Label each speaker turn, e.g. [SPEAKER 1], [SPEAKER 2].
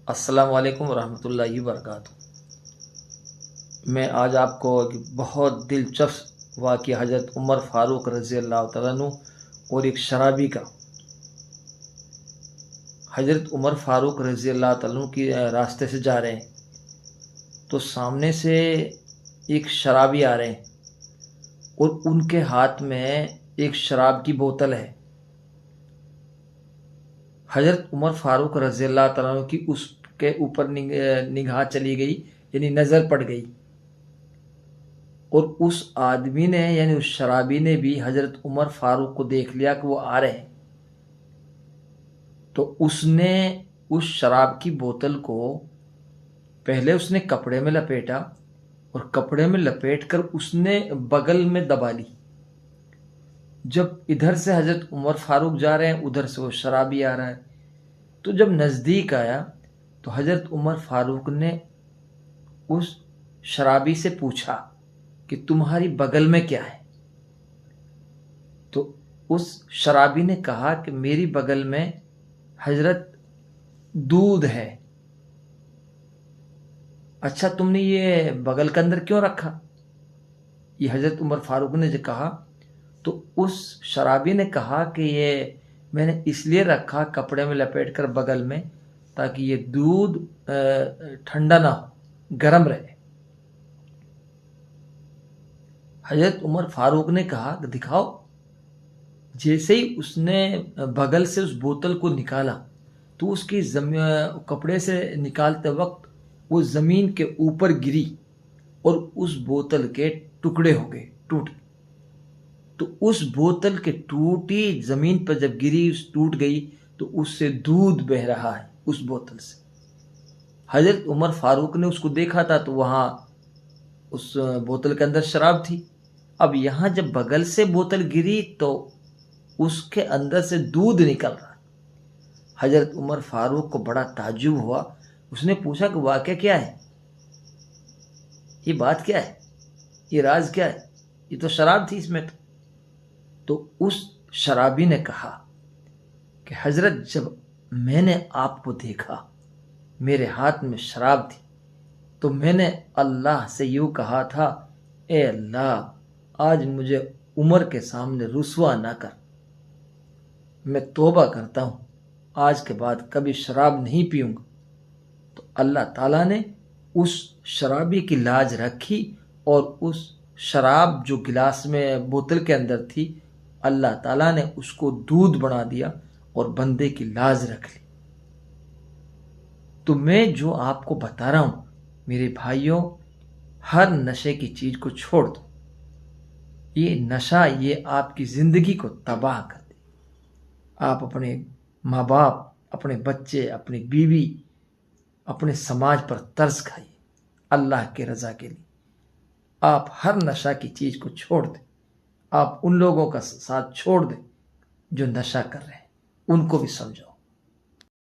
[SPEAKER 1] السلام علیکم ورحمۃ اللہ وبرکاتہ۔ میں آج آپ کو ایک بہت دلچسپ واقعہ حضرت عمر فاروق رضی اللہ تعالیٰ عنہ اور ایک شرابی کا۔ حضرت عمر فاروق رضی اللہ تعالیٰ عنہ کی راستے سے جا رہے ہیں تو سامنے سے ایک شرابی آ رہے ہیں اور ان کے ہاتھ میں ایک شراب کی بوتل ہے۔ حضرت عمر فاروق رضی اللہ تعالیٰ عنہ کی اس کے اوپر نگاہ چلی گئی، یعنی نظر پڑ گئی، اور اس آدمی نے یعنی اس شرابی نے بھی حضرت عمر فاروق کو دیکھ لیا کہ وہ آ رہے ہیں، تو اس نے اس شراب کی بوتل کو پہلے اس نے کپڑے میں لپیٹا اور کپڑے میں لپیٹ کر اس نے بغل میں دبا لی۔ جب ادھر سے حضرت عمر فاروق جا رہے ہیں، ادھر سے وہ شرابی آ رہا ہے، تو جب نزدیک آیا تو حضرت عمر فاروق نے اس شرابی سے پوچھا کہ تمہاری بغل میں کیا ہے؟ تو اس شرابی نے کہا کہ میری بغل میں حضرت دودھ ہے۔ اچھا، تم نے یہ بغل کے اندر کیوں رکھا؟ یہ حضرت عمر فاروق نے جو کہا تو اس شرابی نے کہا کہ یہ میں نے اس لیے رکھا کپڑے میں لپیٹ کر بغل میں تاکہ یہ دودھ ٹھنڈا نہ ہو، گرم رہے۔ حضرت عمر فاروق نے کہا کہ دکھاؤ۔ جیسے ہی اس نے بغل سے اس بوتل کو نکالا تو اس کی کپڑے سے نکالتے وقت وہ زمین کے اوپر گری اور اس بوتل کے ٹکڑے ہو گئے، ٹوٹ گئے۔ تو اس بوتل کے ٹوٹی زمین پر جب گری، ٹوٹ گئی، تو اس سے دودھ بہہ رہا ہے اس بوتل سے۔ حضرت عمر فاروق نے اس کو دیکھا تھا تو وہاں اس بوتل کے اندر شراب تھی۔ اب یہاں جب بغل سے بوتل گری تو اس کے اندر سے دودھ نکل رہا۔ حضرت عمر فاروق کو بڑا تعجب ہوا۔ اس نے پوچھا کہ واقعہ کیا ہے؟ یہ بات کیا ہے؟ یہ راز کیا ہے؟ یہ تو شراب تھی اس میں۔ تو اس شرابی نے کہا کہ حضرت جب میں نے آپ کو دیکھا، میرے ہاتھ میں شراب تھی، تو میں نے اللہ سے یوں کہا تھا، اے اللہ، آج مجھے عمر کے سامنے رسوا نہ کر۔ میں توبہ کرتا ہوں، آج کے بعد کبھی شراب نہیں پیوں گا۔ تو اللہ تعالیٰ نے اس شرابی کی لاج رکھی اور اس شراب جو گلاس میں بوتل کے اندر تھی، اللہ تعالیٰ نے اس کو دودھ بنا دیا اور بندے کی لاج رکھ لی۔ تو میں جو آپ کو بتا رہا ہوں میرے بھائیوں، ہر نشے کی چیز کو چھوڑ دو۔ یہ نشہ یہ آپ کی زندگی کو تباہ کر دے۔ آپ اپنے ماں باپ، اپنے بچے، اپنی بیوی، اپنے سماج پر ترس کھائیے اللہ کے رضا کے لیے۔ آپ ہر نشہ کی چیز کو چھوڑ دیں۔ آپ ان لوگوں کا ساتھ چھوڑ دیں جو نشہ کر رہے ہیں، ان کو بھی سمجھو۔